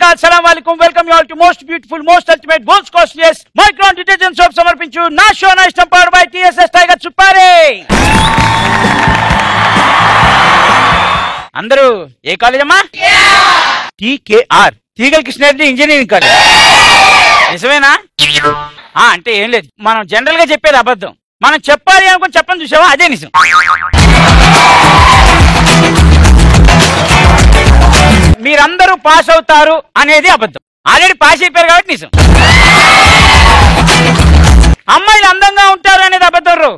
నమస్కారం, సలాం అలైకుం. Welcome you all to most beautiful, most ultimate, most costliest micron detergent soap సమర్పించు నా show నా ఇష్టం పవర్డ్ బై టిఎస్ఎస్ టైగర్ సుప్పారే. అందరూ ఏ కాలేజ్ అమ్మా? టీకేఆర్, తీగల కృష్ణారెడ్డి ఇంజనీరింగ్ కాలేజ్. నిజమేనా? అంటే ఏం లేదు, మనం జనరల్ గా చెప్పేది అబద్ధం. మనం చెప్పాలి అనుకుని చెప్పని చూసావా, అదే నిజం. మీరందరూ పాస్ అవుతారు అనేది అబద్ధం. ఆల్రెడీ పాస్ అయిపోయారు కాబట్టి నిజం. అమ్మాయిలు అందంగా ఉంటారు అనేది అబద్ధం. రో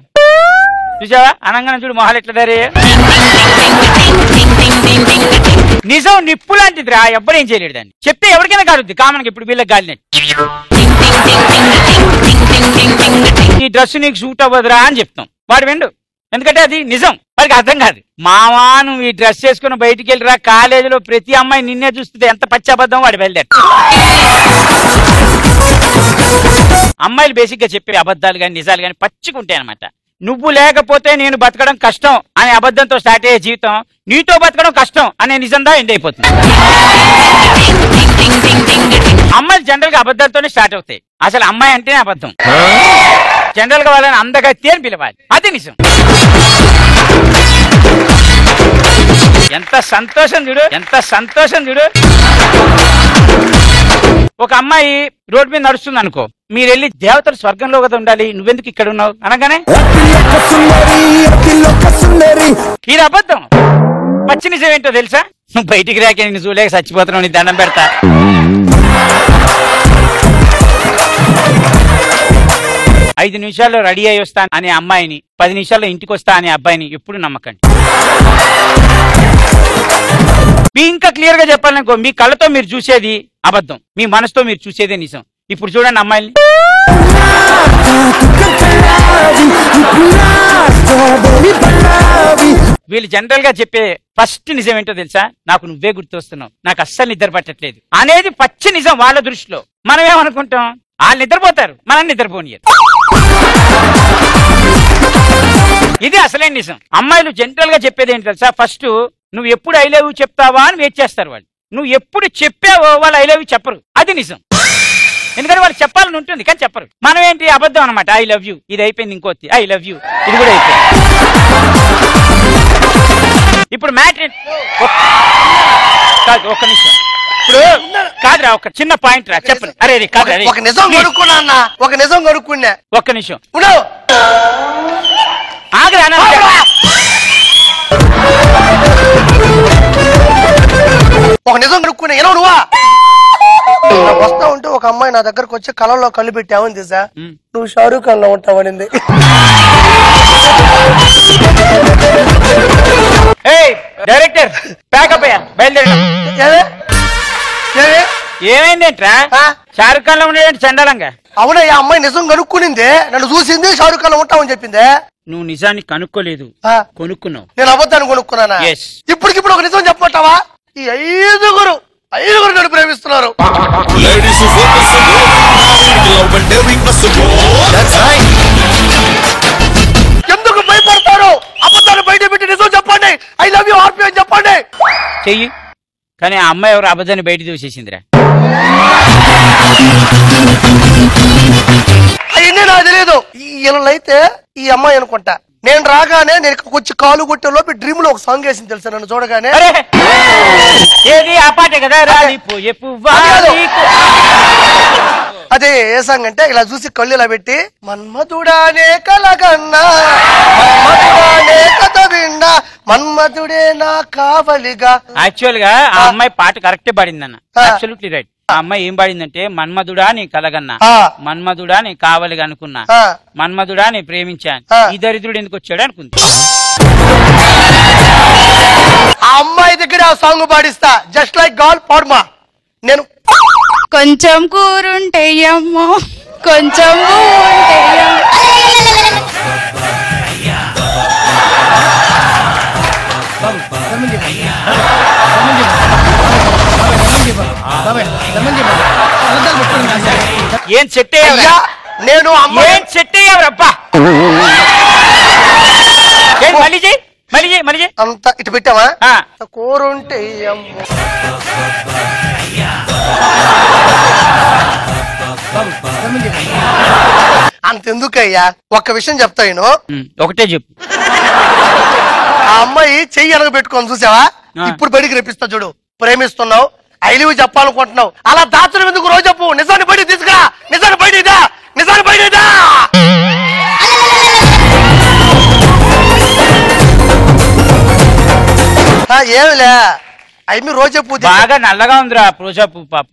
చూసావా, అనంగానే చూడు మొహాలు ఎట్లా డారే. నిజం నిప్పు లాంటిది రా, ఎవ్వరు ఏం చేయలేడు. దాన్ని చెప్తే ఎవరికైనా కాలుద్ది, కామన్గా ఇప్పుడు వీళ్ళకి గాలినట్టు. ఈ డ్రెస్ నీకు సూట్ అవ్వదురా అని చెప్తాం, వాడు వెండు. ఎందుకంటే అది నిజం, వాడికి అర్థం కాదు. మావా నువ్వు ఈ డ్రెస్ చేసుకుని బయటికి వెళ్ళిరా, కాలేజీలో ప్రతి అమ్మాయి నిన్నే చూస్తుంది, ఎంత పచ్చి అబద్ధం వాడు బయలుదేరు. అమ్మాయిలు బేసిక్ గా చెప్పే అబద్ధాలు కానీ నిజాలు కానీ పచ్చికుంటాయి అనమాట. నువ్వు లేకపోతే నేను బతకడం కష్టం అనే అబద్ధంతో స్టార్ట్ అయ్యే జీవితం నీతో బతకడం కష్టం అనే నిజంగా ఎండ్ అయిపోతుంది. అమ్మాయిలు జనరల్ గా అబద్ధాలతోనే స్టార్ట్ అవుతాయి. అసలు అమ్మాయి అంటేనే అబద్ధం. జనరల్ గా వాళ్ళని అందగత్తి అని పిలవాలి, అది నిజం. ఎంత సంతోషం చూడు, ఎంత సంతోషం చూడు. ఒక అమ్మాయి రోడ్డు మీద నడుస్తుంది అనుకో, మీరు వెళ్ళి దేవతలు స్వర్గంలో కదా ఉండాలి, నువ్వెందుకు ఇక్కడ ఉన్నావు అనగానే ఇది అబద్ధం. పచ్చి నిజం ఏంటో తెలుసా? నువ్వు బయటికి రాక నేను చూడలేక చచ్చిపోతున్నావు, నీ దండం పెడతా. 5 నిమిషాల్లో రెడీ అయ్యి వస్తా అనే అమ్మాయిని 10 నిమిషాల్లో ఇంటికి వస్తా అనే అబ్బాయిని ఎప్పుడు నమ్మకండి. మీ ఇంకా క్లియర్ గా చెప్పాలనుకో, మీ కళ్ళతో మీరు చూసేది అబద్ధం, మీ మనసుతో మీరు చూసేదే నిజం. ఇప్పుడు చూడండి అమ్మాయిని, వీళ్ళు జనరల్ గా చెప్పే ఫస్ట్ నిజం ఏంటో తెలుసా? నాకు నువ్వే గుర్తొస్తున్నావు, నాకు అస్సలు నిద్ర పట్టట్లేదు అనేది పచ్చి నిజం వాళ్ళ దృష్టిలో. మనం ఏమనుకుంటాం, వాళ్ళు నిద్రపోతారు, మనం నిద్రపోనియరు. ఇది అసలైన నిజం. అమ్మాయిలు జనరల్ గా చెప్పేది ఏంటి తెలుసా? ఫస్ట్ నువ్వు ఎప్పుడు ఐ లవ్ యూ చెప్తావా అని వెయిట్ చేస్తారు వాళ్ళు. నువ్వు ఎప్పుడు చెప్పావో వాళ్ళు ఐ లవ్ యూ చెప్పరు, అది నిజం. ఎందుకంటే వాళ్ళు చెప్పాలని ఉంటుంది కానీ చెప్పరు. మనం ఏంటి అబద్ధం అనమాట. ఐ లవ్ యూ, ఇది అయిపోయింది, ఇంకోటి ఐ లవ్ యూ, ఇది కూడా అయిపోయింది. ఇప్పుడు మ్యాటర్ కాదు, ఒక్క నిమిషం. ఇప్పుడు కాదురా, ఒక చిన్న పాయింట్ రా చెప్పండి. అరే కాదు, ఒక నిజం కొనుక్కున్నా అన్న, ఒక నిజం కొనుక్కున్నా. ఒక్క నిమిషం ఆగరా. ఒక నిజం కొనుక్కున్నా, ఎలా నువ్వా వస్తా ఉంటే ఒక అమ్మాయి నా దగ్గరకు వచ్చి కళ్ళలో కళ్ళు పెట్టావని తెలుసా, నువ్వు షారూఖ్ ఖాన్ లో ఉంటావనింది. డైరెక్టర్ ప్యాకప్ అయ్యా, బయలుదేరి. ఏమైందేంట్రా? షారూఖ్ ఖాన్ లో ఉండేది చండాలంగా. అవునా, ఈ అమ్మాయి నిజం కనుక్కునింది, నన్ను చూసింది, షారూఖ్ ఖాన్ లో ఉంటావని చెప్పింది. నువ్వు నిజాన్ని కనుక్కోలేదు, కొనుక్కున్నావు. నేను అబద్ధాన్ని కొనుక్కున్నానా? ఇప్పటికిప్పుడు ఒక నిజం చెప్పమంటావా? ఈ ఐదుగురు నన్ను ప్రేమిస్తున్నారు. ఎందుకు భయపడతారు? అబద్ధాన్ని బయట పెట్టి నిజం చెప్పండి, ఐ లవ్ యూ ఆర్పి అని చెప్పండి. చెయ్యి. కానీ ఆ అమ్మాయి ఎవరు అబద్ధాన్ని బయట చూసేసిందిరా. అవన్నీ నాకు తెలియదు. ఇలా అయితే ఈ అమ్మాయి అనుకుంటా. నేను రాగానే నేను వచ్చి కాలు కొట్టే లోపు డ్రీమ్ లో ఒక సాంగ్ వేసింది తెలుసా నన్ను చూడగానే. ఏది ఆ పాటే కదా, అదే ఏ సాంగ్ అంటే, ఇలా చూసి కళ్ళు ఇలా పెట్టి, మన్మధుడానే కలగన్నా, మన్మధుడానే కథ విన్నా, మన్మధుడే నా కావలిగా. యాక్చువల్ గా ఆ అమ్మాయి పాట కరెక్టే పాడిందన్న, అబ్సల్యూట్లీ రైట్. ఆ అమ్మాయి ఏం పాడిందంటే, మన్మధుడా నీ కలగన్నా, మన్మధుడా నీ కావలిగా అనుకున్నా, మన్మధుడా నీ ప్రేమించాను, ఈ దరిద్రుడు ఎందుకు వచ్చాడు అనుకుంది. ఆ అమ్మాయి దగ్గర ఆ సాంగ్ పాడిస్తా, జస్ట్ లైక్ గాల్ పాడుమా. నేను కొంచెం కూరుంటే అమ్మో, కొంచెం ఏం సెట్ అయ్యా? నేను ఏం సెట్ అయ్యావు రబ్బా? మళ్ళీ మళ్ళీ చెయ్. అంత ఇటు పెట్టావా? ఆ. కూరుంటే అంతెందుకయ్యా, ఒక్క విషయం చెప్తా నేను. ఒకటే చెప్పు. ఆ అమ్మాయి చెయ్యి ఎనగ పెట్టుకొని చూసావా? ఆ. ఇప్పుడు బయటికి రెప్పిస్తా చూడు. ప్రేమిస్తున్నావు, ఐ లవ్ యు చెప్పాలనుకుంటున్నావు, అలా దాచడం ఎందుకు? రోజు చెప్పు, నిజాన్ని బయట తీసుకురా, నిజాన్ని బయట ఇదా, నిజాన్ని బయట ఇదా. ఏమిలే అవి రోజు చెప్పు. బాగా నల్లగా ఉందిరా రోజా పువ్వు పాప.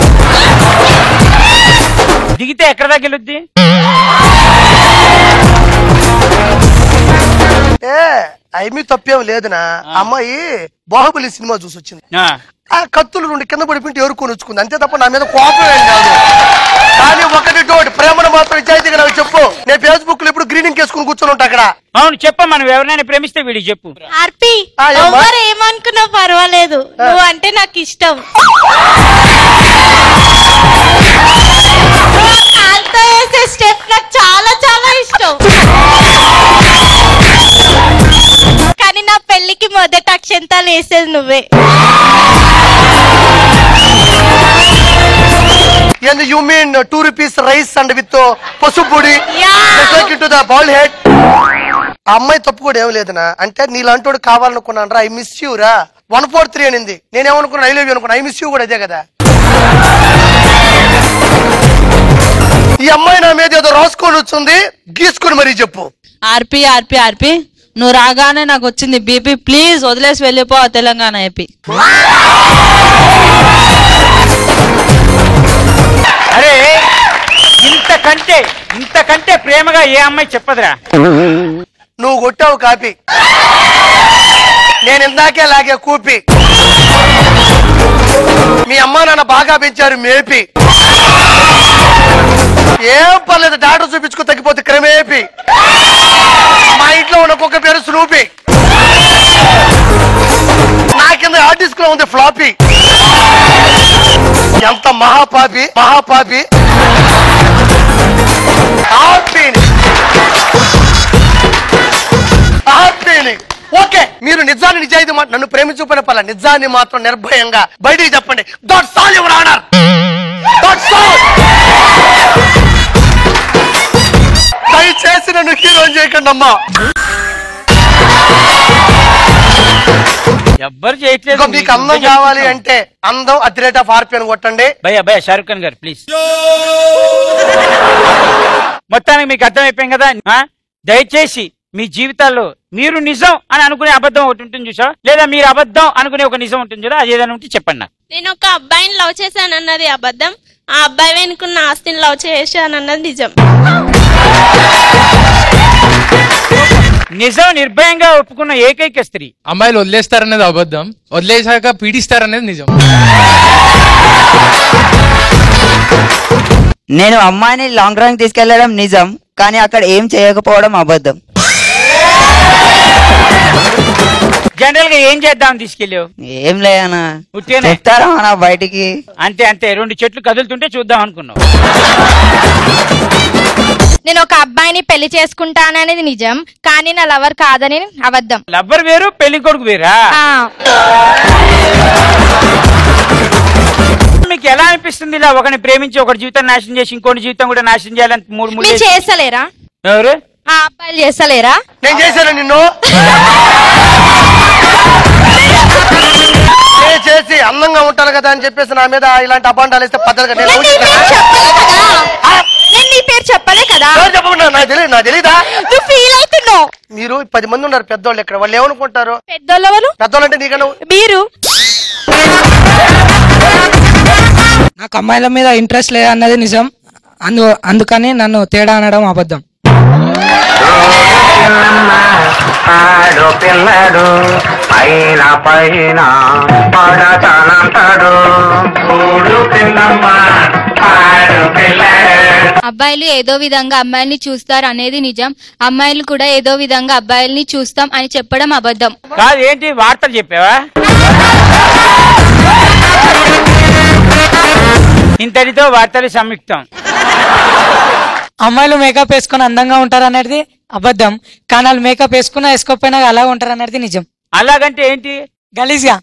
దిగితే ఎక్కడ తగిలుద్ది? ఐమి తప్పేం లేదునా. అమ్మాయి బాహుబలి సినిమా చూసి వచ్చింది. ఆ కత్తులు 2 కింద పడిపోయి ఎవరుకొని వచ్చుకుంది అంతే తప్ప నా మీద కోపం ఏం కాదు. కానీ ఒకటి ప్రేమను మాత్రం నిజాయితీగా నాకు చెప్పు. నేను ఫేస్బుక్ లో ఇప్పుడు గ్రీనింగ్ వేసుకుని కూర్చొని ఉంటా అక్కడ. అవును చెప్ప, మనం ఎవరినైనా ప్రేమిస్తే వీడికి చెప్పు. ఆర్పి ఎవరు ఏమనుకున్నా పర్వాలేదు, నువ్వు అంటే నాకు ఇష్టం. కాలుతో వేసే స్టెప్ నాకు చాలా చాలా ఇష్టం. కానీ నా పెళ్లికి మొదట అక్షంతాలు వేసేది నువ్వే. You mean 2 rupees rice and with పసుపొడి into the bald head? అమ్మాయి తప్పు కూడా ఏం లేదునా. అంటే నీలాంటోడు కావాలనుకున్నాను రా, ఐ మిస్ యూ రా. 143 అనింది, నేనేమనుకున్నా ఐ లవ్ యూ అనుకున్నా. ఐ మిస్ యూ కూడా అదే కదా. ఈ అమ్మాయి నా మీద ఏదో రాసుకొని వచ్చింది, గీసుకుని మరీ చెప్పు. ఆర్పి ఆర్పి ఆర్పి నువ్వు రాగానే నాకు వచ్చింది బీపీ, ప్లీజ్ వదిలేసి వెళ్ళిపో తెలంగాణ ఏపీ. అరే ఇంతకంటే ప్రేమగా ఏ అమ్మాయి చెప్పదురా. నువ్వు కొట్టావు కాపీ, నేను ఇందాకే లాగే కూపి. మీ అమ్మా నాన్న బాగా పెంచారు మేపి. ఏం పర్లేదు, డాక్టర్ చూపించుకో తగ్గిపోతే క్రమేపి. మా ఇంట్లో ఉన్న కుక్క పేరు స్నూపి. నా కింద ఆర్టిస్ట్ లో ఉంది ఫ్లాపీ. ఎంత మహాపాపి మహాపాపి. ఓకే, మీరు నిజాన్ని నిజాయితీ నన్ను ప్రేమించుకునే పల నిజాన్ని మాత్రం నిర్భయంగా బయటికి చెప్పండి. That's all your honour. That's all. దయచేసి నన్ను హీరో చేయకండి అమ్మా. ఎవ్వరు చేయట్లేదు. మీకు అందం కావాలి అంటే అందం అట్ ది రేట్ ఆఫ్ ఆర్పి అని కొట్టండి. భయ్యా షారుఖ్ ఖాన్ గారు ప్లీజ్. మొత్తానికి మీకు అర్థమైపోయింది కదా. దయచేసి మీ జీవితాల్లో మీరు నిజం అని అనుకునే అబద్ధం ఒకటి ఉంటుంది చూసా, లేదా మీరు అబద్ధం అనుకునే ఒక నిజం ఉంటుంది కదా, అది ఏదైనా ఉంటే చెప్పండి నాకు. నేను ఒక అబ్బాయిని లవ్ చేశాను అన్నది అబద్ధం, ఆ అబ్బాయి వెనుకున్న ఆస్తిని లవ్ చేశాను అన్నది నిజం. నిజం నిర్భయంగా ఒప్పుకున్న ఏకైక స్త్రీ. అమ్మాయిలు వదిలేస్తారనేది అబద్ధం, వదిలేసాక పీడిస్తారనేది నిజం. నేను అమ్మాయిని లాంగ్ డ్రైవ్ తీసుకెళ్లడం నిజం, కానీ అక్కడ ఏం చేయకపోవడం అబద్ధం. జనరల్ గా ఏం చేద్దాం తీసుకెళ్ళావు? ఏం లేదన్నా, చెప్తారా అన్న బయటికి. అంతే 2 చెట్లు కదులుతుంటే చూద్దాం అనుకున్నావు. నేను ఒక అబ్బాయిని పెళ్లి చేసుకుంటాననేది నిజం, కానీ నా లవర్ కాదని అబద్ధం. లవ్వర్ వేరు, పెళ్లి కొడుకు వేరా? మీకు ఎలా అనిపిస్తుంది ఇలా ఒకరిని ప్రేమించి ఒకటి జీవితం నాశనం చేసి ఇంకోటి జీవితం కూడా నాశనం చేయాలని 3 చేస్తలేరా? ఎవరు ఆ అబ్బాయిలు చేస్తలేరా? నేను చేశాను నిన్ను చేసి అందంగా ఉంటాను కదా అని చెప్పేసి నా మీద ఇలాంటి అబాండాలు ఇస్తే పద్ధతిగా నేను నీ పేరు చెప్పలే కదా. చెప్పకుండా నాకు తెలీదా? నువ్వు ఫీల్ అవుతున్నావు. మీరు 10 మంది ఉన్నారు పెద్దోళ్ళు ఇక్కడ, వాళ్ళు ఏమనుకుంటారు? పెద్దోళ్ళు పెద్దోళ్ళు అంటే నీకన్నా మీరు. నాకు అమ్మాయిల మీద ఇంట్రెస్ట్ లేదన్నది నిజం, అందుకని నన్ను తేడా అనడం అబద్ధం. పిల్లడు పైన పైన పడతానంటాడు. అబ్బాయిలు ఏదో విధంగా అమ్మాయిల్ని చూస్తారు అనేది నిజం, అమ్మాయిలు కూడా ఏదో విధంగా అబ్బాయిల్ని చూస్తాం అని చెప్పడం అబద్ధం. కాదు, ఏంటి వార్తలు చెప్పావా? ఇంతటితో వార్తలు సంయుక్తం. అమ్మాయిలు మేకప్ వేసుకుని అందంగా ఉంటారు అనేది అబద్ధం, కానీ వాళ్ళు మేకప్ వేసుకున్నా వేసుకోకపోయినా అలాగే ఉంటారు అనేది నిజం. అలాగంటే ఏంటి? గలీజ్గా.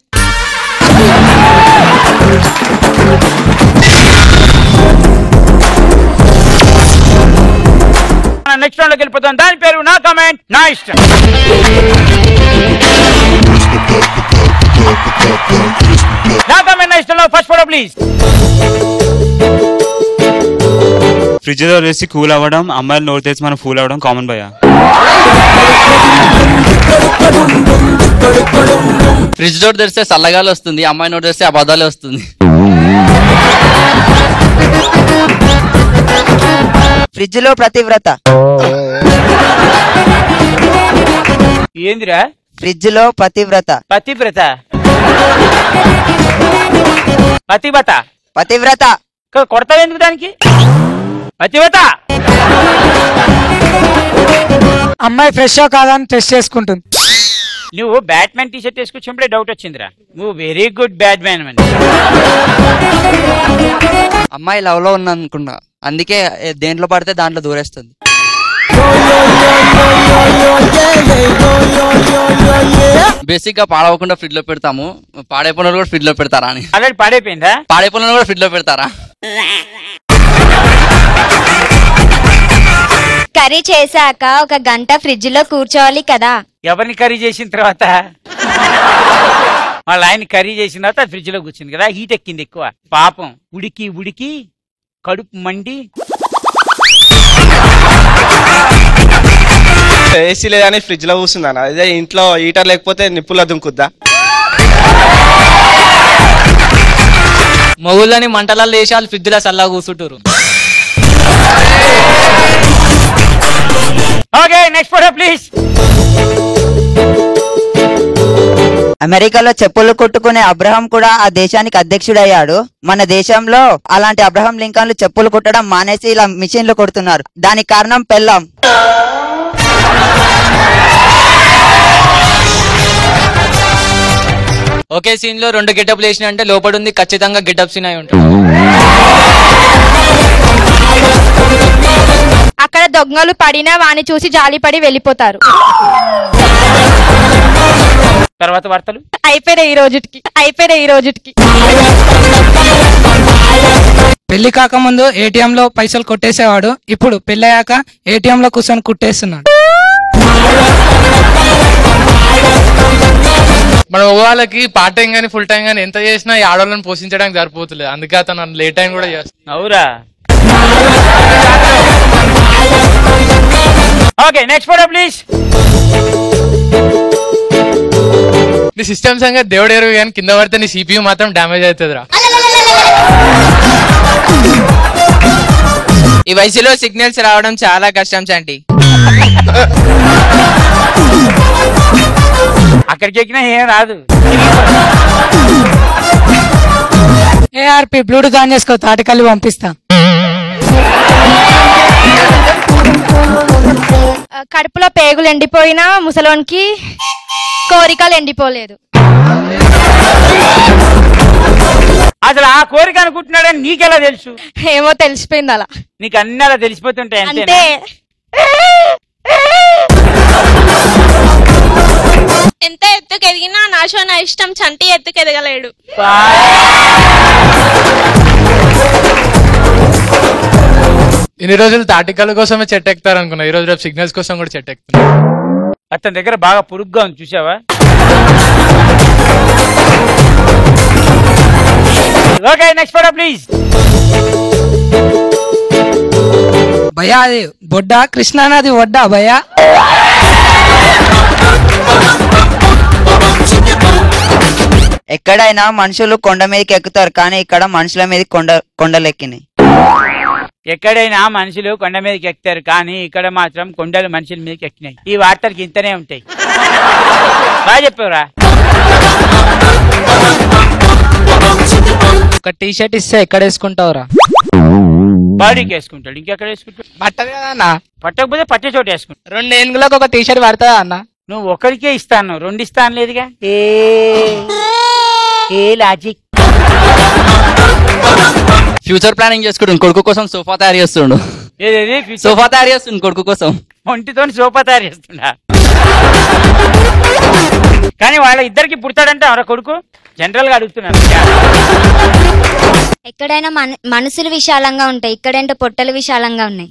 నెక్స్ట్ రౌండ్ లోకి వెళ్ళిపోతాం. దాని పేరు నా కామెంట్ నా ఇష్టం. నా కామెంట్ నా ఇష్టంలో ఫస్ట్ ఫోటో ప్లీజ్. ఫ్రిడ్జ్ లో వేసి కూల్ అవ్వడం, అమ్మాయిలు నోరు తెచ్చి మనం ఫూల్ అవ్వడం కామన్ భయ్యా. ఫ్రిడ్జ్ డోర్ తెరిస్తే చల్లగాలి వస్తుంది, అమ్మాయి నోరు తెరిస్తే అబద్ధాలే వస్తుంది. ఫ్రిడ్జ్ లో పతివ్రత. ఏందిరా? ఫ్రిడ్జ్ లో పతివ్రత. పతివ్రత పతివ్రత పతివ్రత కొడతావు ఎందుకు దానికి? పతివ్రత అమ్మాయి ఫ్రెష్ కాదా అని టెస్ట్ చేసుకుంటుంది. నువ్వు బ్యాట్మెన్ టీ షర్ట్ వేసుకొచ్చినప్పుడే డౌట్ వచ్చిందిరా. నువ్వు వెరీ గుడ్ బ్యాట్మెన్ అని. అమ్మాయి లవ్ లో ఉంది అనుకున్నా, అందుకే దేంట్లో పడితే దాంట్లో దూరేస్తుంది. బేసిక్ గా పాడవకుండా ఫ్రిడ్జ్ లో పెడతాము, పాడైపోయిన కూడా ఫ్రిడ్జ్ లో పెడతారా అని. ఆల్రెడీ పాడైపోయిందా? పాడైపోయిన కూడా ఫ్రిడ్జ్ లో పెడతారా? కర్రీ చేశాక 1 గంట ఫ్రిడ్జ్ లో కూర్చోవాలి కదా. ఎవరిని కర్రీ చేసిన తర్వాత? వాళ్ళ ఆయన కర్రీ చేసిన తర్వాత ఫ్రిడ్జ్ లో కూర్చుంది కదా, హీట్ ఎక్కింది ఎక్కువ. పాపం ఉడికి ఉడికి కడుపు మండి. ఏసీ లేదని ఫ్రిడ్జ్ లో కూర్చుందా? అదే ఇంట్లో హీటర్ లేకపోతే నిప్పులు దుంకుద్దా? మొగుళ్ళని మంటలలో వేసి వాళ్ళు ఫ్రిడ్జ్ లో చల్లగా కూర్చుంటారు. Okay next photo please. అమెరికాలో చెప్పులు కుట్టుకునే అబ్రహం కూడా ఆ దేశానికి అధ్యక్షుడయ్యాడు. మన దేశంలో అలాంటి అబ్రహం లింకన్లు చెప్పులు కుట్టడం మానేసి ఇలా మిషన్లు కొడుతున్నారు. దానికి కారణం పెళ్ళాం. ఒకే సీన్ లో 2 గెటప్లు వేసిన అంటే లోపల ఉంది ఖచ్చితంగా గెటప్ సీన్ అయి ఉంటుంది. అక్కడ దొంగలు పడినా వాని చూసి జాలిపడి వెళ్ళిపోతారు. తర్వాత వార్తలు అయిపోయినాయి ఈ రోజుకి. పెళ్లి కాకముందు ఏటీఎం లో పైసలు కొట్టేసేవాడు, ఇప్పుడు పెళ్ళయ్యాక ఏటీఎం లో కూర్చొని కుట్టేస్తున్నాడు. మన వాళ్ళకి పార్ట్ టైం గానీ ఫుల్ టైం గానీ ఎంత చేసినా ఈ ఆడవాళ్ళని పోషించడానికి సరిపోతులేదు, అందుకే అతను లేట్ టైం కూడా చేస్తాను. అవురా? Okay next photo please. నీ సిస్టమ్ సంగతి దేవుడు ఎరుగు కానీ కింద పడితే నీ సిపియు మాత్రం డ్యామేజ్ అవుతుందిరా. ఈ వయసులో సిగ్నల్స్ రావడం చాలా కష్టం చంటి. అక్కడికి ఎక్కినా ఏం రాదు. ఏఆర్పి బ్లూటూత్ ఆన్ చేసుకో, తాటికల్లి పంపిస్తా. కడుపులో పేగులు ఎండిపోయినా ముసలోనికి కోరికలు ఎండిపోలేదు. అసలు ఆ కోరిక అనుకుంటున్నాడని నీకెలా తెలుసు? ఏమో తెలిసిపోయింది అలా. నీకు అన్ని అలా తెలిసిపోతుంటాయి అంతే. ఎంత ఎత్తుకు ఎదిగినా నాశో నా ఇష్టం చంటి ఎత్తుకు ఎదగలేడు. ఇన్ని రోజులు తాటికల కోసమే చెట్టు ఎక్కుతారు అనుకున్నా, ఈ రోజు రేపు సిగ్నల్స్ కోసం కూడా చెట్టు ఎక్కుతున్నా. అతని దగ్గర బాగా పురుగ్గా ఉంది చూసావా? Okay next photo please. భయ్యా అది బొడ్డా, కృష్ణానది ఒడ్డా భయ్యా? ఎక్కడైనా మనుషులు కొండ మీదకి ఎక్కుతారు, కానీ ఇక్కడ మనుషుల మీద కొండలెక్కినాయి. ఎక్కడైనా మనుషులు కొండ మీదకి ఎక్కుతారు, కానీ ఇక్కడ మాత్రం కొండలు మనుషుల మీదకి ఎక్కినాయి. ఈ వార్తలకి ఇంతనే ఉంటాయి. బాగా చెప్పావురా. ఒక టీ షర్ట్ ఇస్తే ఎక్కడ వేసుకుంటావురా? బాడీకి వేసుకుంటాడు, ఇంకెక్కడ వేసుకుంటాడు? పట్టదు కదా అన్న. పట్టకపోతే పట్టే చోటు వేసుకుంటాడు. 2 ఏనుగులకు ఒక టీ షర్ట్ పడుతుందా అన్న? నువ్వు ఒకరికే ఇస్తాను, 2 ఇస్తాను లేదుగా. ఏ లాజిక్? ఫ్యూచర్ ప్లానింగ్ చేసుకుంటు కొడుకు కోసం సోఫా తయారు చేస్తుండు. సోఫా తయారు చేస్తుండు కొడుకు కోసం. ఒంటితో సోఫా తయారు చేస్తుండా? కానీ వాళ్ళ ఇద్దరికి పుడతాడంటే ఎవరా కొడుకు? జనరల్ గా అడుగుతున్నాను. ఎక్కడైనా మనసులు విశాలంగా ఉంటాయి, ఇక్కడంటే పొట్టలు విశాలంగా ఉన్నాయి.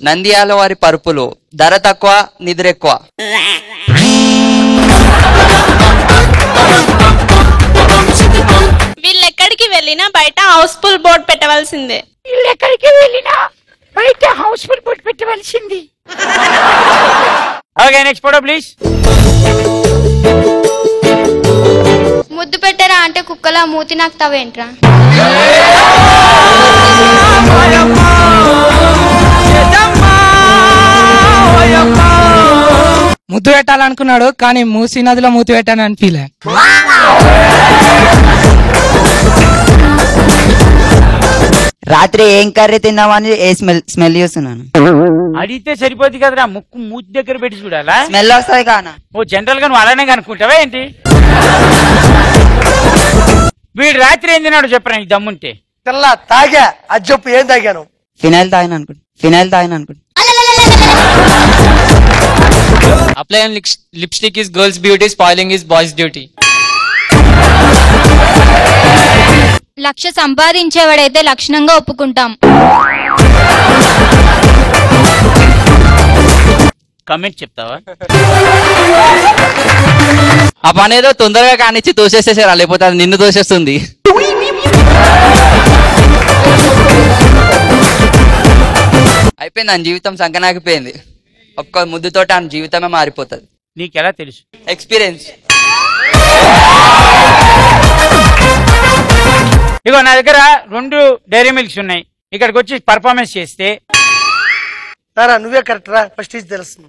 నంద్యాల వారి పరుపులు ధర తక్కువ నిద్ర ఎక్కువ. వీళ్ళు ఎక్కడికి వెళ్ళినా బయట హౌస్ఫుల్ బోర్డు పెట్టవలసిందే. వీళ్ళు ఎక్కడికి వెళ్ళినా బయట హౌస్ఫుల్ బోర్డు పెట్టవలసింది. Okay, next photo please. ముద్దు పెట్టరా అంటే కుక్కలా మూతి నాకుతావేంట్రా? ముద్దు పెట్టాలనుకున్నాడు కానీ మూసీ నదిలో మూతి పెట్టాను అని ఫీల్. రాత్రి ఏం కర్రీ తిన్నామని స్మెల్ చూస్తున్నాను. అడిగితే సరిపోద్ది కదరా, ముక్కు మూతి దగ్గర పెట్టి చూడాలా? స్మెల్ వస్తాయి కానా? ఓ జనరల్ గా నువ్వు అలానే కనుక్కుంటావా ఏంటి? వీడు రాత్రి ఏం తిన్నాడు చెప్పరా నీకు దమ్ముంటే? తెల్ల తాగా. అది చెప్పు, ఏం తాగాను? ఫినాయిల్ తాగిన అనుకుంటా. Applying lipstick is girl's beauty, spoiling is boy's duty. లక్ష సంపాదించేవాడైతే లక్షణంగా ఒప్పుకుంటాం. కమెంట్ చెప్తావా? ఆ పని ఏదో తొందరగా కానిచ్చి తోసేసేసారా, లేకపోతే అది నిన్ను తోసేస్తుంది. అయిపోయింది, ఆయన జీవితం సంకనాగిపోయింది. ఒక్క ముద్దుతోటి ఆయన జీవితమే మారిపోతుంది. నీకెలా తెలుసు? ఎక్స్పీరియన్స్. ఇగో నా దగ్గర 2 డైరీ మిల్క్స్ ఉన్నాయి. ఇక్కడికి వచ్చి పర్ఫార్మెన్స్ చేస్తే నువ్వే కరెక్ట్ రా, ఫస్ట్ ఇది తెలుస్తుంది.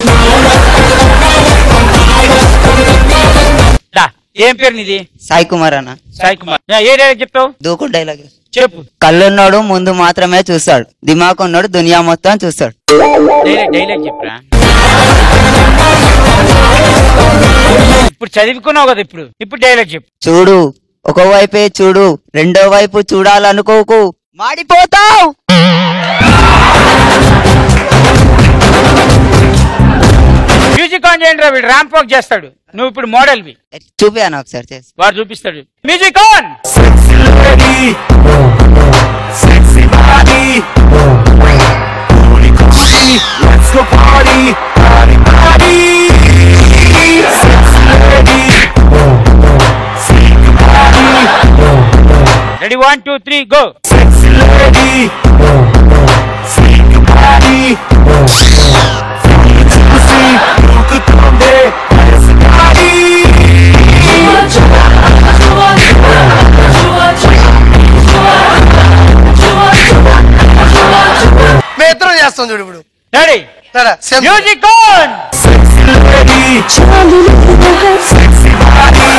ఏం పేరు నీది? సాయి కుమార్ అన్న. సాయి కుమార్. ఏ డైలాగ్ చెప్తావు? దూకుడు డైలాగ్ చెప్పు. కళ్ళున్నాడు ముందు మాత్రమే చూస్తాడు, దిమాగ్ ఉన్నాడు దునియా మొత్తం చూస్తాడు. డైలాగ్ చెప్పరా. ఇప్పుడు చదువుకున్నావు కదా, ఇప్పుడు డైలాగ్ చెప్పు. చూడు ఒక వైపే చూడు, రెండో వైపు చూడాలనుకోకు, మాడిపోతావు. మ్యూజిక్ ఆన్ చేయండి రా, వీడు ర్యాంప్ వాక్ చేస్తాడు. నువ్వు ఇప్పుడు మోడల్వి. చూపియాను ఒకసారి చేసి. వాడు చూపిస్తాడు. Music on. Ready, 1, 2, 3, go. Sexy lady, shake your body. Look at me, ऐसे गाड़ी. మేము ఇద్దరం చేస్తాం చూడు ఇప్పుడు. Ready, music on. Sexy lady, sexy body.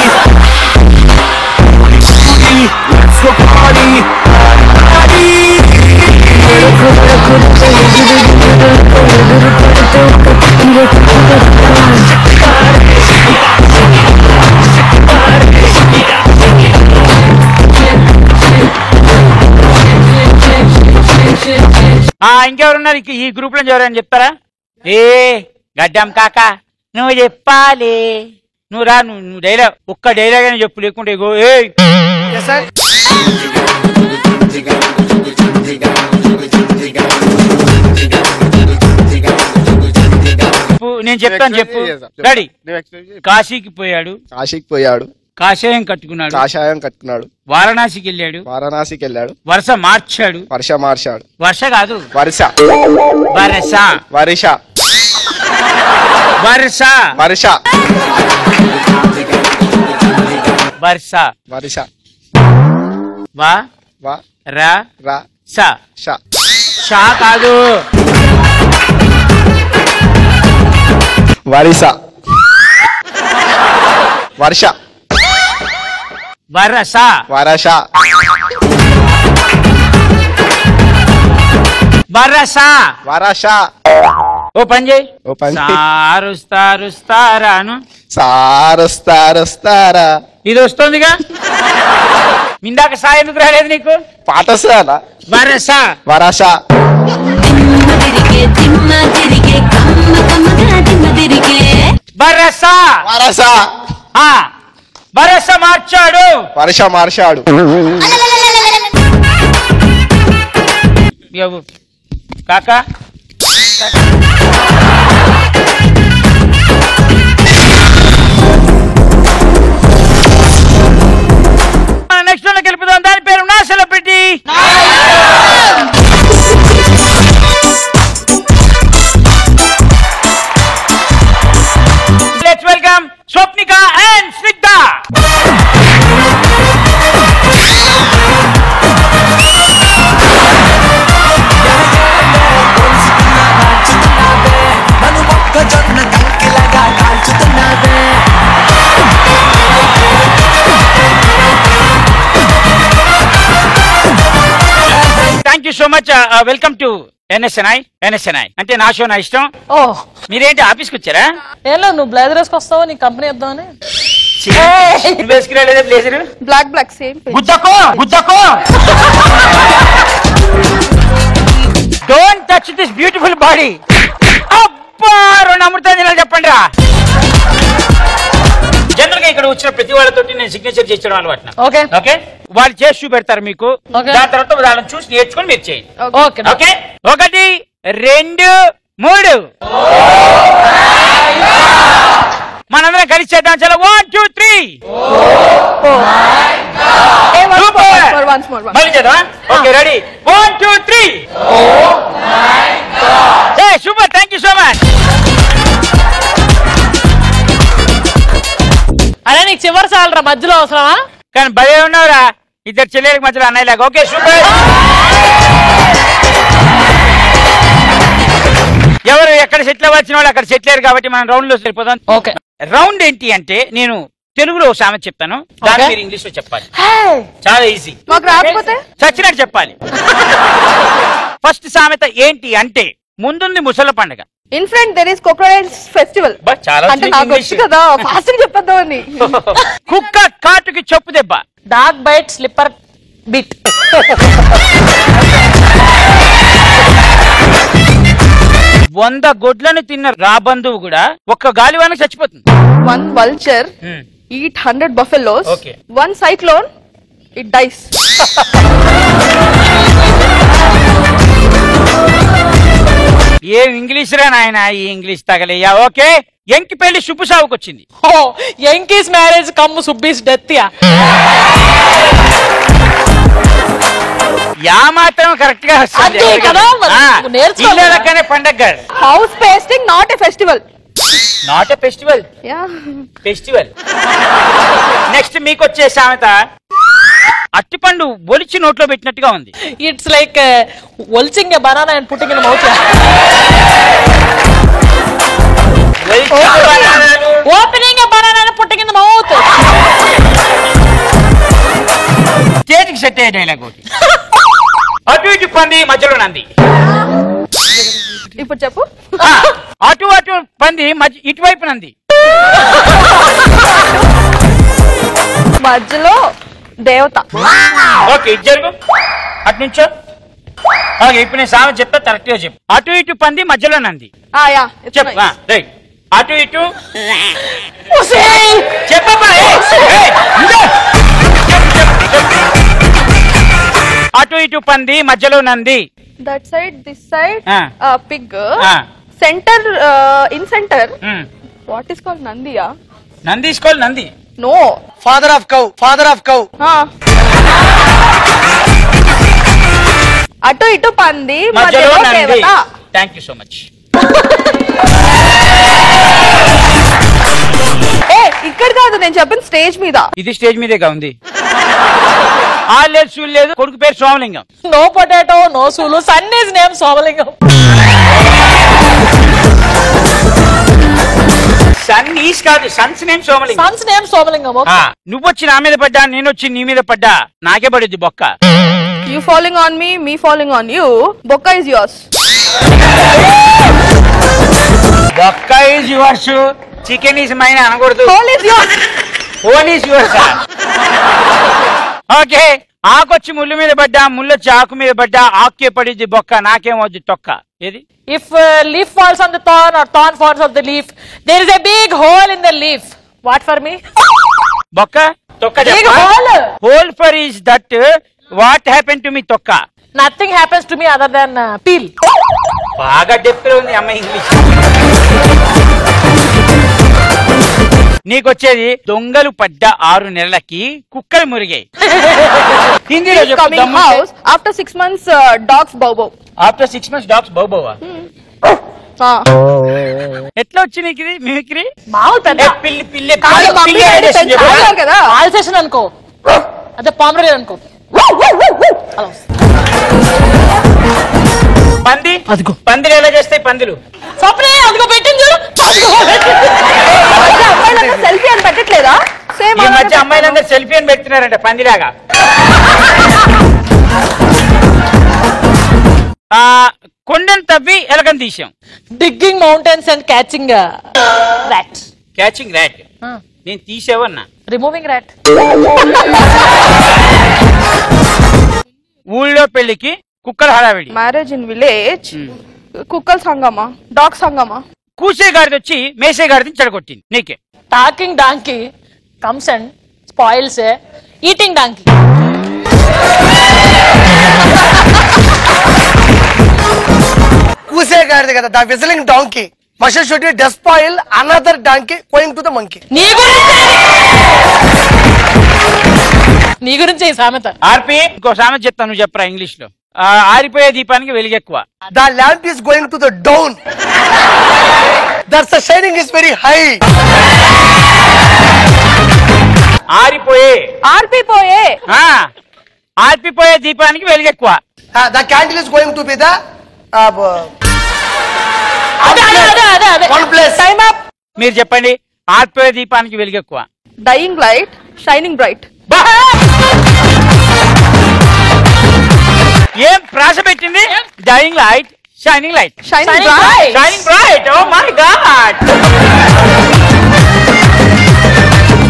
Let's go party, party. ఇంకెవరున్నారు ఈ గ్రూప్ లో? ఎవరైనా చెప్తారా? ఏ గడ్డం కాకా నువ్వు చెప్పాలి. నువ్వు రా, నువ్వు డైలాగ్, ఒక్క డైలాగ్ అని చెప్పు, లేకుంటే గో. ఏ నేను చెప్తాను, చెప్పు. రెడీ. కాశీకి పోయాడు, కాషాయం కట్టుకున్నాడు, వారణాసికి వెళ్ళాడు, వరుస మార్చాడు, వర్ష కాదు వరుస, షా కాదు, వరిస వర్ష వరస వరష వరస వరష. ఓ పని చేయి, సారుస్తారాను సారుస్తారా ఇది వస్తుందిగా. ఇందాక సా ఎందుకు రాలేదు నీకు? పాట వస్తుందా? వరస వరష. బరసా బరస మార్చాడు మార్చాడు కాకా నెక్స్ట్ లోకి వెళ్ళిపోదాం. దాని పేరు నా celebrity. Let's welcome Swapnika and Snigdha. Thank you so much. Welcome to NSNI. అంటే నా షో నా ఇష్టం. ఓ మీరేంటి ఆఫీస్కి వచ్చారా? ఏలో నువ్వు బ్లేజర్ వేసుకొస్తావు, నీ కంపెనీ ఇద్దామని. వేసుకురాలేదా బ్లేజర్? Black same. గుద్దకో don't touch this beautiful body. అబ్బా 2 అమృతాంజనాలు చెప్పండి రా. జనరల్ గా ఇక్కడ వచ్చిన ప్రతి వాళ్ళతో నేను సిగ్నేచర్ చేయించడం అలవాటు. ఓకే వాళ్ళు చేసి చూపెడతారు మీకు. దాని తర్వాత వాళ్ళని చూసి నేర్చుకొని మీరు చేయండి. ఓకే 1 2 3 మనందరం కలిసి చేద్దాం. చలో 1 2 3 మళ్ళీ చేద్దాం. Okay ready 1 2 3 super. Thank you so much. అరే నీకు చివరి సాలరా, మధ్యలో అవసరమా? కానీ భలే ఉన్నావురా, ఇద్దరు చెల్లెలకి మధ్యలో అన్నయ్యలాగా. Okay super. ఎవరు ఎక్కడ సెటిల్ అవ్వాల్సిన వాళ్ళు అక్కడ సెటిల్ అయ్యారు కాబట్టి మనం రౌండ్ లో సరిపోదాం. ఓకే రౌండ్ ఏంటి అంటే నేను తెలుగులో ఒక సామెత చెప్తాను, దాన్ని మీరు ఇంగ్లీష్ లో చెప్పాలి. చాలా ఈజీ. మాకు రాకపోతే చచ్చినట్టు చెప్పాలి. ఫస్ట్ సామెత ఏంటి అంటే ముందుంది ముసల పండుగ. In front there is crocodiles festival. చాలా అంటే నాకు వచ్చు కదా, ఫాస్ట్ గా చెప్పేద్దామని. కుక్క కాటుకి చెప్పు దెబ్బ. Dog bite slipper bit. 100 గొడ్లను తిన్న రాబంధువు కూడా ఒక్క గాలివానకి చచ్చిపోతుంది. 1 vulture eat 100 buffaloes. 1 cyclone it dies. ఏం ఇంగ్లీష్ రా నాయన, ఈ ఇంగ్లీష్ తగలయ్యా. ఓకే ఎంకి పెళ్లి శుభ సావుకు వచ్చింది. Yenki's marriage come Subbi's death. యా మాత్రం కరెక్ట్ గా నేర్చుకోలేకనే పండగ. House pasting not a festival. Not a festival. Festival. Next మీకు వచ్చే సామెత అట్టిపండు ఒలిచి నోట్లో పెట్టినట్టుగా ఉంది. ఇట్స్ లైక్ ఒలిచింగ్ banana and putting in mouth. Opening banana and putting in mouth. Stage కి సెట్ అయ్యే డైలాగ్ ఒకటి. అటు ఇటు పంది మధ్యలో నంది. ఇప్పుడు చెప్పు. అటు అటు పంది ఇటువైపు నంది. మధ్యలో దేవత. ఓకే ఇది జరుగు, అటు నుంచో. ఇప్పుడు నేను సామెత చెప్తా, కరెక్ట్ గా చెప్పు. అటు ఇటు పంది మధ్యలో నంది. చెప్పు రైట్. అటు ఇటు చెప్పమ్మా. అటు ఇటు పంది మధ్యలో Nandi. That side this side pig. Center in center what is called నందియా? Nandi is called Nandi. No, father of cow. అటు ఇటు పంది మధ్యలో దేవత. Thank you so much. ఇక్కడ కాదు నేను చెప్పిన స్టేజ్ మీద. ఇది స్టేజ్ మీదేగా ఉంది. ఆ లేదు సూలు లేదు. కొడుకు పేరు సోమలింగం. నో పొటాటో నో సూలు. Son is name Somalingam. Son is కాదు, son's name Somalingam. Son's name Somalingam. నువ్వు వచ్చి నా మీద పడ్డా, నేను వచ్చి నీ మీద పడ్డా, నాకే పడుద్ది బొక్క. You falling on me, me falling on you. Bokka is yours. Bokka is yours. Chicken is mine అనకూడదు. Whole is yours. Whole is yours. Okay, ఆకొచ్చి ముళ్ళు మీద పడ్డా, ముళ్ళొచ్చి ఆకు మీద పడ్డా, ఆకే పడిద్ది బొక్క, నాకేమవుద్ది తొక్క. ఏది? If leaf falls on the thorn or thorn falls on the leaf, there is a big hole in the leaf. What for me? బొక్క తొక్క. Big hole. Hole for is that what happen to me తొక్క. Nothing happens to me other than peel. బాగా depth లో ఉంది అమ్మ English. నీకొచ్చేది దొంగలు పడ్డ 6 నెలలకి కుక్కలు మురిగాయి. హిందీలో coming house after 6 months dogs bow bow. After 6 months dogs bow bow. ఎట్లా వచ్చి నీకు ఇది మిమిక్రీ? మామూలు పెద్ద పిల్లి పిల్లి కదా ఆల్సేషన్ అనుకో, అదే పామరేన్ అనుకో. పంది, పందిలు ఎలా చేస్తాయి పందులు? స్వప్నే అదిగో పెట్టింది. సెల్ఫీ అని పెట్టట్లేదా? సేమ్ ఈ మధ్య అమ్మాయిలందరూ సెల్ఫీ అని పెడుతున్నారంట పందిలాగా. కొండను తవ్వి ఎలకని తీసాం. Digging mountains and catching rat. Catching rat. నేను తీసేవన్నా. Removing rat. ఊళ్ళో పెళ్లికి కుక్కల హడావిడి. మ్యారేజ్ ఇన్ విలేజ్, కుక్కల సంగమా, డాగ్ సంగమా. కూసే గారిది వచ్చి మేసే గారిది చెడగొట్టింది నీకే. Talking donkey comes and spoils eating donkey. కూసే గారిది కదా ద విజిలింగ్ డాంకీ. మషల్ should despoil another donkey going to the monkey. నీ గురించి సామెత. ఆర్పి ఇంకో సామెత చెప్తాను, నువ్వు చెప్పరా ఇంగ్లీష్ లో. ఆరిపోయే దీపానికి వెలుగెక్కువ. The lamp is going to the down, that's the shining is very high. ఆర్పిపోయే దీపానికి వెలుగెక్కువ. The candle is going to be the one place. Time up. మీరు చెప్పండి. ఆర్పిపోయే దీపానికి వెలుగెక్కువ. Dying light shining bright. ఏం ప్రాస పెట్టింది? Dying light shining light. Shining bright. Shining bright. Oh my God.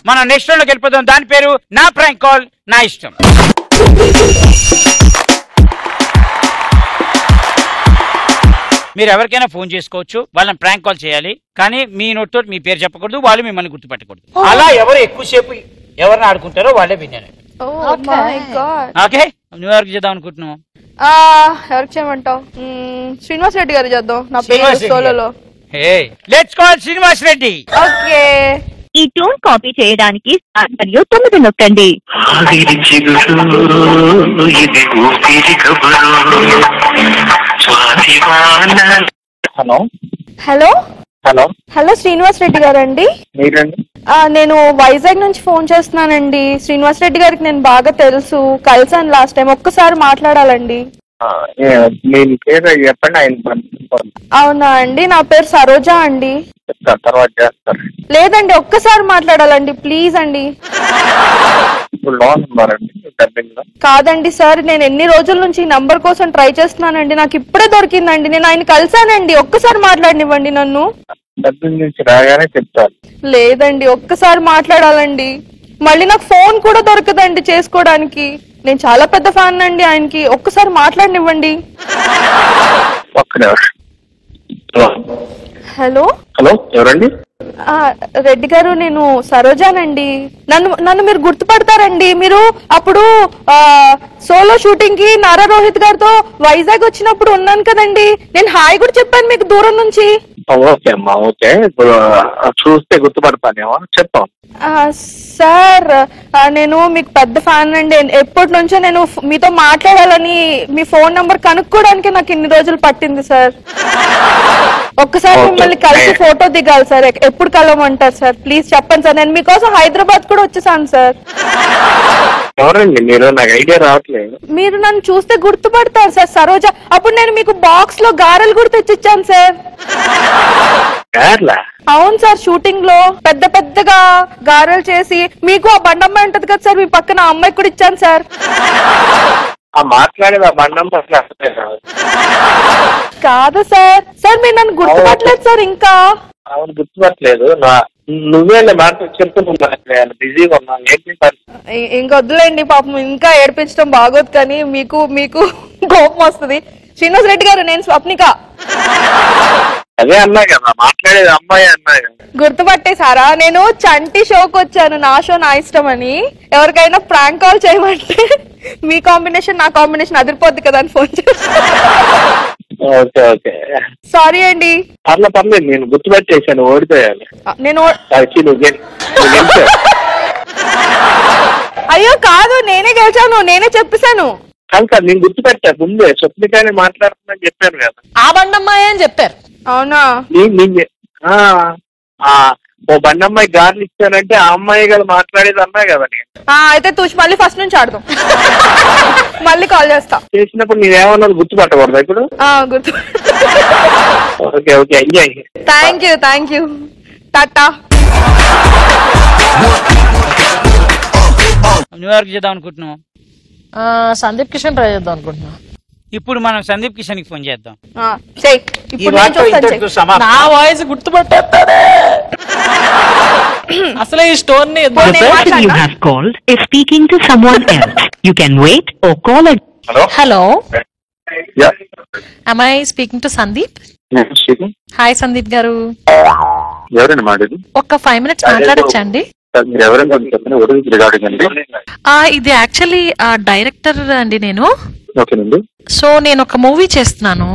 మనం నెక్స్ట్ రౌండ్ లోకి వెళ్ళిపోతాం. దాని పేరు నా ప్రాంక్ కాల్ నా ఇష్టం. మీరు ఎవరికైనా ఫోన్ చేసుకోవచ్చు, వాళ్ళని ప్రాంక్ కాల్ చేయాలి, కానీ మీ నోటితో మీ పేరు చెప్పకూడదు, వాళ్ళు మిమ్మల్ని గుర్తుపెట్టకూడదు. అలా ఎవరు ఎక్కువసేపు ఎవరిని ఆడుకుంటారో వాళ్ళే విన్నారు. ఓకే, నువ్వెవరికి చేద్దాం అనుకుంటున్నావు? ఎవరికి చేయమంటావు? శ్రీనివాస్ రెడ్డి గారు చేద్దాం. నా పేరు సోలోలో. Let's call Srinivas Reddy. Okay, ఈ ట్యూన్ కాపీ చేయడానికి మరియు 9 నొక్కండి. Hello hello hello hello Srinivas Reddy గారు అండి? మీరండి? నేను వైజాగ్ నుంచి ఫోన్ చేస్తున్నానండి. శ్రీనివాస్ రెడ్డి గారికి నేను బాగా తెలుసు, కలిసాను లాస్ట్ టైం. ఒక్కసారి మాట్లాడాలండి. మీ పేరు చెప్పండి, ఆయన. అవునా అండి, నా పేరు సరోజ అండి. తర్వాత చేస్తారు. లేదండి, ఒక్కసారి మాట్లాడాలండి ప్లీజ్ అండి. ఇప్పుడు లోన్ ఉన్నారండి డబ్బింగ్ లో? కాదండి సార్, నేను ఎన్ని రోజుల నుంచి ఈ నంబర్ కోసం ట్రై చేస్తున్నానండి, నాకు ఇప్పుడే దొరికిందండి. నేను ఆయన కలిసానండి, ఒక్కసారి మాట్లాడనివ్వండి నన్ను. డబ్బింగ్ నుంచి రాగానే చెప్తారు. లేదండి, ఒక్కసారి మాట్లాడాలండి. మళ్ళీ నాకు ఫోన్ కూడా దొరకదండి చేసుకోవడానికి. నేను చాలా పెద్ద ఫ్యాన్ అండి ఆయనకి, ఒక్కసారి మాట్లాడనివ్వండి. హలో హలో, ఎవరండి? రెడ్డి గారు, నేను సరోజానండి. నన్ను మీరు గుర్తుపడతారండి. మీరు అప్పుడు సోలో షూటింగ్ కి నారా రోహిత్ గారితో వైజాగ్ వచ్చినప్పుడు ఉన్నాను కదండి. నేను హాయ్ కూడా చెప్పాను మీకు దూరం నుంచి. ఓకే అమ్మా, ఓకే. ఇప్పుడు చూస్తే గుర్తుపడతానేమో, చెప్పాం. సార్, నేను మీకు పెద్ద ఫ్యాన్ అండి. ఎప్పటి నుంచో నేను మీతో మాట్లాడాలని, మీ ఫోన్ నంబర్ కనుక్కోవడానికి నాకు ఇన్ని రోజులు పట్టింది సార్. ఒక్కసారి మిమ్మల్ని కలిసి ఫోటో దిగాలి సార్. ఎప్పుడు కలవమంటారు సార్? ప్లీజ్ చెప్పండి సార్. నేను మీకోసం హైదరాబాద్ కూడా వచ్చేసాను సార్. ఎవరండి మీరు? నాకు ఐడియా రావట్లేదు. మీరు నన్ను చూస్తే గుర్తుపడతారు సార్, సరోజ. అప్పుడు నేను మీకు బాక్స్ లో గారెలు కూడా తెచ్చిచ్చాను సార్. అవును సార్, షూటింగ్ లో పెద్ద పెద్దగా గారెలు చేసి, మీకు ఆ బండమ్మాయి ఉంటది కదా సార్, మీ పక్కన ఆ అమ్మాయి కూడా ఇచ్చాను సార్. మాట్లాడేది ఆ బండం కాదు సార్. సార్ మీరు నన్ను గుర్తుపట్టలేదు సార్ ఇంకా. అవును, గుర్తుపట్టలేదు. నువ్వే మాట చెప్తున్నాను, బిజీగా ఉన్నా. ఏంటి ఇంకొద్దులేండి పాపం, ఇంకా ఏడిపించడం బాగోదు, కానీ మీకు మీకు కోపం వస్తుంది. శ్రీనివాస్ రెడ్డి గారు, నేను స్వప్నిక. అదే అన్నా కదా, మాట్లాడేది అమ్మాయి అన్నా కదా. గుర్తుపట్టేశారా? నేను చంటి షోకి వచ్చాను, నా షో నా ఇష్టం అని. ఎవరికైనా ప్రాంక్ కాల్ చేయమంటే మీ కాంబినేషన్ నా కాంబినేషన్ అదిరిపోద్ది కదా అని ఫోన్ చేశాను. ఓకే ఓకే, సారీ అండి. పర్లేదు, నేను గుర్తుపెట్టేసాను, ఓడిపోయాను. నేను నువ్వు అయ్యో కాదు, నేనే గెలిచాను, నేనే చెప్పేశాను. కాదు, నేను గుర్తుపెట్టా ముందే, స్వప్నికానే మాట్లాడుతున్నా చెప్పాను కదా. ఆ బండమ్మాయి అని చెప్పారు. అవునా? ఓ బండమ్మాయి గార్లు ఇచ్చానంటే ఆ అమ్మాయి కదా మాట్లాడేది అన్నా కదా. అయితే తూచి మళ్ళీ ఫస్ట్ నుంచి ఆడదాం. మళ్ళీ కాల్ చేస్తా. చేసినప్పుడు నేనేమన్నది గుర్తుపట్టకూడదా ఇప్పుడు? గుర్తు. Okay okay, enjoy. Thank you. Tata. New York చేద్దాం అనుకుంటున్నాం. సందీప్ కిషన్ ట్రై చేద్దాం అనుకుంటున్నా. ఇప్పుడు మనం సందీప్ కిషన్ కి ఫోన్ చేద్దాం. నా వాయిస్ గుర్తుపట్టేస్తానే. అసలే ఈ స్టోర్ ని hello, am I speaking to Sandeep? Hi Sandeep గారు. ఎవరండి మాట్లాడేది? ఒక 5 minutes మాట్లాడచ్చా అండి? ఇది యాక్చువల్లీ డైరెక్టర్ అండి నేను. సో నేను ఒక మూవీ చేస్తున్నాను.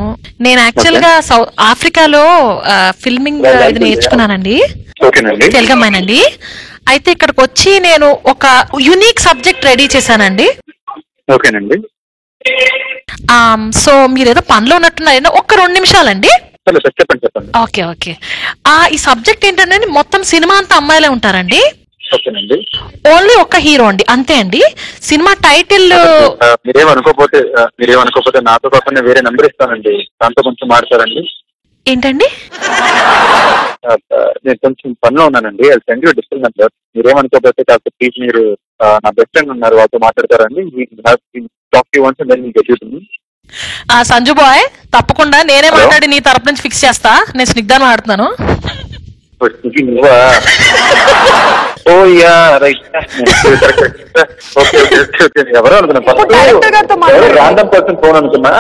నేను యాక్చువల్ గా ఆఫ్రికాలో ఫిల్మింగ్ ఇది నేర్చుకున్నానండి, తెలుగు అమ్మాయినండి. అయితే ఇక్కడికి వచ్చి నేను ఒక యునిక్ సబ్జెక్ట్ రెడీ చేశానండి. సో మీరు ఏదో పనిలో ఉన్నట్టున్నారు, ఒక్క 2 నిమిషాలండి. Okay okay. ఈ సబ్జెక్ట్ ఏంటంటే మొత్తం సినిమా అంతా అమ్మాయిలే ఉంటారండి. ఓన్లీ ఒక్క హీరో అండి, అంతే అండి. సినిమా టైటిల్ మీరేమనుకోపోతే నాతో కాకుండా వేరే నెంబర్ ఇస్తానండి, దాంతో కొంచెం మాట్లాడండి. ఏంటండి? నేను కొంచెం పనిలో ఉన్నానండి, అది సెండ్ యూ డిజిటల్ నెంబర్. మీరేమనుకోపోతే కాస్త ప్లీజ్ మీరు నా బెస్ట్ ఫ్రెండ్ ఉన్నారు, వాళ్ళతో మాట్లాడతారండి. సంజు బాయ్, తప్పకుండా నేనే మాట్లాడి నీ తరపు నుంచి ఫిక్స్ చేస్తా. నేను స్నిగ్ధాన్ని మాట్లాడుతున్నాను. ఎవరో రాండమ్ పర్సన్ ఫోన్ అనుకున్నా,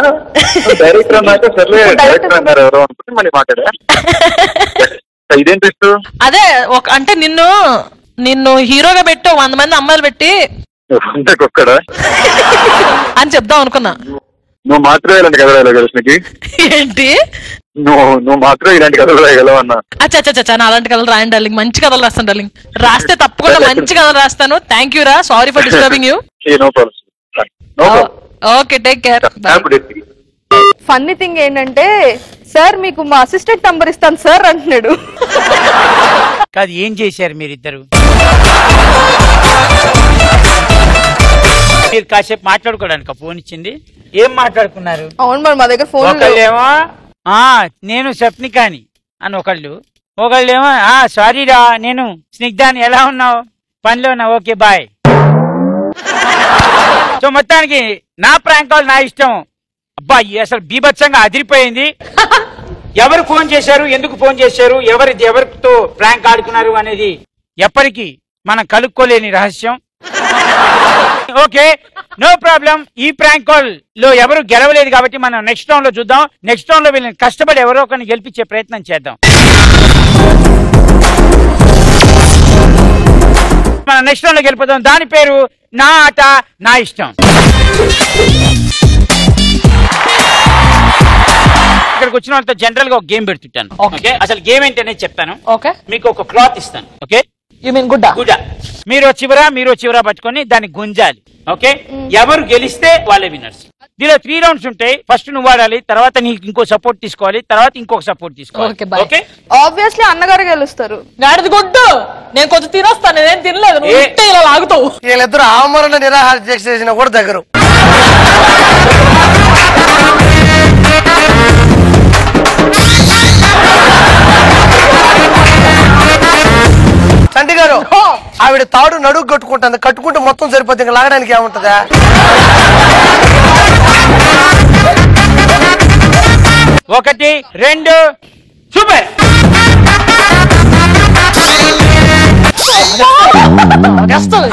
డైరెక్టర్ అన్నాక సర్లే డైరెక్టర్ అన్నారు ఎవరో అనుకుంటే మళ్ళీ మాట్లాడా. ఇదేం టెస్ట్? అదే అంటే నిన్ను హీరోగా పెట్టి 100 మంది అమ్మాయిలు పెట్టి ఒక్కడా అని చెప్దాం అనుకున్నా. నువ్వు మాత్రమే ఇలాంటి కథలు రాయగలవు. నీకు ఏంటి? నువ్వు మాత్రమే ఇలాంటి కథలు రాయగలవు అన్నా. అచ్చా, నా అలాంటి కథలు రాయండి డార్లింగ్, మంచి కథలు రాస్తాను డార్లింగ్. రాస్తే తప్పకుండా మంచి కథలు రాస్తాను. థ్యాంక్ యూ రా, sorry for disturbing you. Okay, take care. Funny thing ఏంటంటే, సార్ మీకు మా అసిస్టెంట్ నంబర్ ఇస్తాను సార్ అంటున్నాడు. కాదు, ఏం చేశారు మీరిద్దరు? మీరు కాసేపు మాట్లాడుకోవడానికి ఫోన్ ఇచ్చింది, ఏం మాట్లాడుకున్నారు? అవును మరి, మా దగ్గర ఫోన్. ఒకళ్ళేమో నేను స్వప్నికాని అని ఒకళ్ళేమో సారీరా నేను స్నిగ్ధాని, ఎలా ఉన్నావు, పనిలో ఉన్నావు, ఓకే బాయ్. సో మొత్తానికి నా ప్రాంక్ కాల్ నా ఇష్టం. అబ్బా, అసలు బీభత్సంగా అదిరిపోయింది. ఎవరు ఫోన్ చేశారు, ఎందుకు ఫోన్ చేశారు, ఎవరితో ప్రాంక్ ఆడుకున్నారు అనేది ఎప్పటికీ మనం కలుక్కోలేని రహస్యం. Okay, no problem. ఈ ప్రాంక్ కాల్ లో ఎవరు గెలవలేదు కాబట్టి మనం నెక్స్ట్ రౌండ్ లో చూద్దాం. నెక్స్ట్ రౌండ్ లో వీళ్ళని కష్టపడి ఎవరో ఒకరిని గెలిపించే ప్రయత్నం చేద్దాం. మనం నెక్స్ట్ రౌండ్ లో గెలిపోదాం. దాని పేరు నా ఆట నా ఇష్టం. ఇక్కడికి వచ్చిన వాళ్ళతో జనరల్ గా ఒక గేమ్ పెడుతుంటాను. ఓకే, అసలు గేమ్ ఏంటనే చెప్తాను. ఓకే, మీకు ఒక క్లాత్ ఇస్తాను. ఓకే, యు మీన్ గుడ్డ? మీరు చివర పట్టుకొని దాన్ని గుంజాలి. ఓకే, ఎవరు గెలిస్తే వాళ్ళే విన్నర్స్. దీనిలో 3 రౌండ్స్ ఉంటాయి. ఫస్ట్ నువ్వు ఆడాలి, తర్వాత నీకు ఇంకో సపోర్ట్ తీసుకోవాలి, తర్వాత ఇంకొక సపోర్ట్ తీసుకోవాలి. ఓకే, ఆబ్వియస్లీ అన్నగారు గెలుస్తారు. గాడిది గుడ్డు, నేను కొంచెం తినొస్తాను, నేనేం తినలేదు, ఇలా లాగుతావు. వీళ్ళిద్దరు ఆమరణ నిరాహార దీక్ష చేసినా కూడా దగ్గర. చంటి గారు, ఆవిడ తాడు నడుగు కట్టుకుంటుంది, కట్టుకుంటే మొత్తం సరిపోతుంది, ఇంకా లాగడానికి ఏముంటదా? 1 2 సూపర్. చేస్తుంది.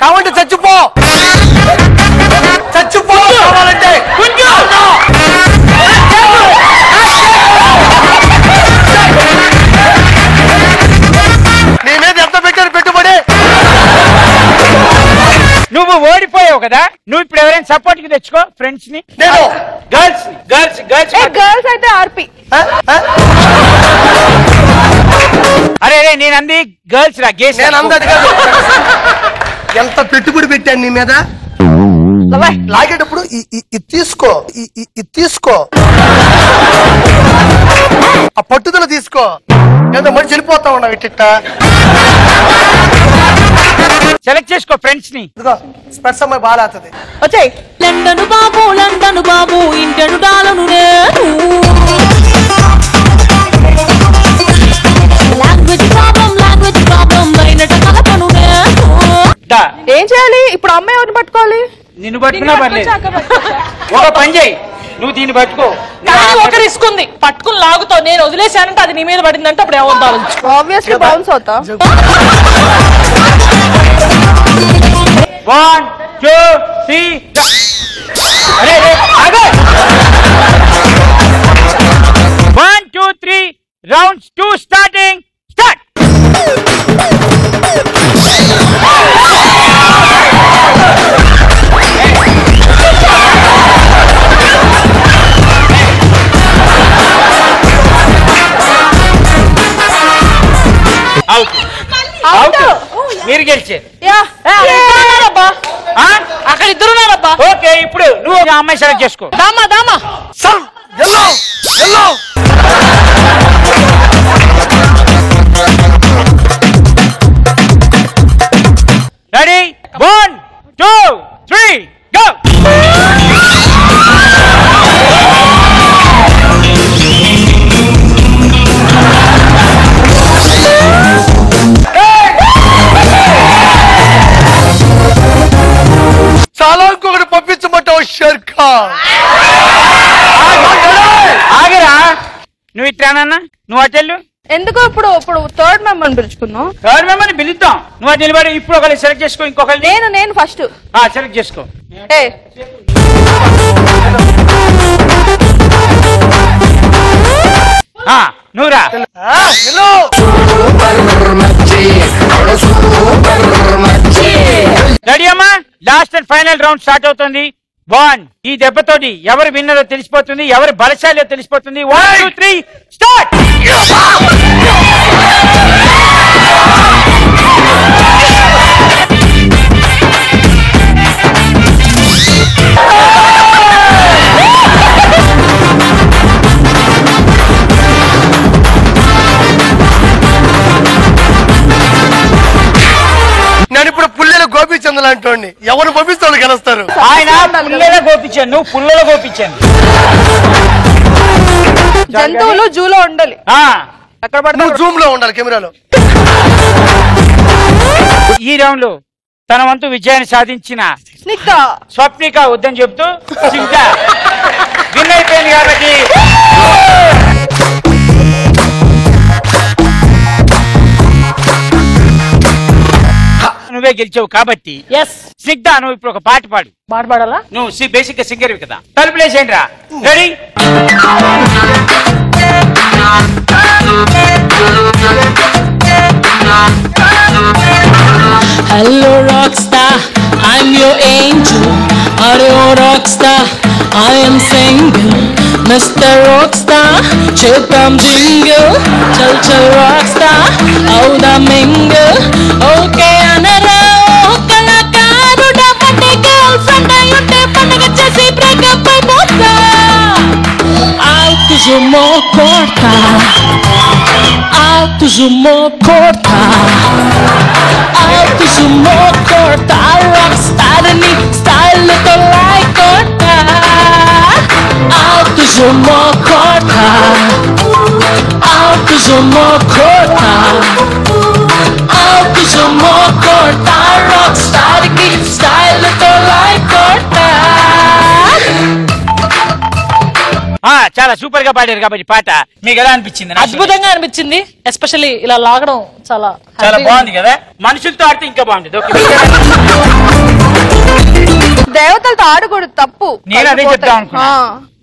కావాలంటే చచ్చిపో చచ్చిపో కావాలంటే నీ మీద ఎంత పెట్టారు పెట్టుబడి. నువ్వు ఓడిపోయావు కదా, నువ్వు ఇప్పుడు ఎవరైనా సపోర్ట్ కి తెచ్చుకో ఫ్రెండ్స్ ని. నేను గర్ల్స్ గర్ల్స్ గర్ల్స్ గర్ల్స్ అయితే ఆర్పి. అరే నేను అంది గర్ల్స్ రా, గేస్. నేను అందది కాదు. ఎంత పెట్టుబడి పెట్టాను నీ మీద. లాగేటప్పుడు ఇది తీసుకో, ఇది తీసుకో, ఆ పట్టుదల తీసుకో. ఏదో మనిషి వెళ్ళిపోతా ఉన్నావు ఇట్ట. సెలెక్ట్ చేసుకో ఫ్రెండ్స్ ని. స్పెట్స్ అమ్మాయి బాగా అవుతుంది. వచ్చాయి. లండను బాబు ఇంటను డాలను నేను. లాంగ్వేజ్ ప్రాబ్లం బయట కలపను నేను. ఏం చేయాలి ఇప్పుడు? అమ్మాయి ఎవరిని పట్టుకోవాలి? నిన్ను పట్టుకున్నా పర్లేదు. ఒక పని చేయి, నువ్వు దీన్ని పట్టుకో. కానీ ఒక రిస్క్ ఉంది, పట్టుకుని లాగుతావు. నేను వదిలేసానంటే అది నీ మీద పడిందంటే అప్పుడు ఏమవుతా ఆబ్వియస్లీ బౌన్స్ అవుతా. 1 2 3 అరే ఆగు. 1 2 3 రౌండ్స్ 2 స్టార్టింగ్. స్టార్ట్. మీరు గెలిచారు. అక్కడ ఇద్దరున్నారబ్బా. ఓకే, ఇప్పుడు నువ్వు ఆ అమ్మాయి సెలెక్ట్ చేసుకో. దామా రెడీ 1 2 3 గో. చాలా ఇంకొకటి పంపించమంటావు షర్కా. ఆగరా, నువ్వు ఇట్లానన్నా, నువ్వు అటెళ్ళు. ఎందుకు ఇప్పుడు థర్డ్ మెంబర్ పిలుచుకున్నావు? థర్డ్ మెంబర్ని పిలుద్దాం. నువ్వు అటు నిలబడి ఇప్పుడు ఒకరిని సెలెక్ట్ చేసుకో, ఇంకొకరిని. నేను ఫస్ట్ సెలెక్ట్ చేసుకో. నువ్వురా. రెడీ అమ్మా, last and final round start అవుతుంది. 1 ఈ దెబ్బతోటి ఎవరు విన్నరో తెలిసిపోతుంది, ఎవరు బలశాలియో తెలిసిపోతుంది. 1 2 3 స్టార్ట్. నేను ఇప్పుడు పుల్లెల గోపీచంద్ లాంటి ఎవరు పంపిస్తాడు గెలుస్తారు. ఆయన పుల్లెల గోపించాను, నువ్వు పుల్లెల గోపించాను. జంతువులు జూలో ఉండాలి, అక్కడ పడితే జూమ్ లో ఉండాలి, కెమెరాలో. ఈ రౌండ్ లో తన వంతు విజయాన్ని సాధించిన స్వప్నిక వద్దని చెప్తూ స్నిగ్ధ విన్ అయిపోయింది. కాబట్టి నువ్వే గెలిచావు కాబట్టి స్నిగ్ధ నువ్వు ఇప్పుడు ఒక పాట పాడాలా? నువ్వు బేసిక్ గా సింగర్ కదా. తలుపులేసేయండి రా. Ready? Hello rockstar, I'm your angel. Are you rockstar? I am single. Mr. Rockstar, chipam jingle. Chal rockstar, out the mingle. Okay, anara, oh kalakaruda, pande girlfriend ayunte pandaga chesi break up aypota. Alto zumo corta, alto zumo corta. Alto zumo corta, rockstar ni style to like corta. Alto zumo corta, alto zumo corta, alto zumo corta, rockstar ki style to like corta. చాలా చాలా super గా పాడారు కాబట్టి పాట మీకు ఎలా అనిపించింది? అద్భుతంగా అనిపించింది. ఎస్పెషల్లీ ఇలా లాగడం చాలా చాలా బాగుంది కదా. మనుషులతో ఆడితే ఇంకా బాగుంటుంది. దేవతలతో ఆడకూడదు, తప్పు. నేను అదే చెప్తా అనుకున్నా.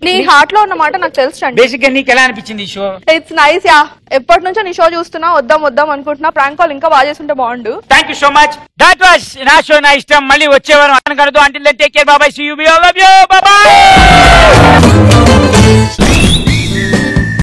నీ హార్ట్ లో ఉన్న మాట నాకు తెలుసు అండి. బేసిక్ గా నీకు ఎలా అనిపించింది ఈ షో? It's nice yeah. ఎప్పటి నుంచో నీ షో చూస్తున్నా, వద్దాం అనుకుంటున్నా. ప్రాంక్ కాల్ ఇంకా బాగా చేస్తుంటే బాగుండు. Thank you so much. That was నా షో, నా ఇష్టం. మళ్ళీ వచ్చేవారం అనగలదు. Until then take care, bye, see you, bye, love you, bye by.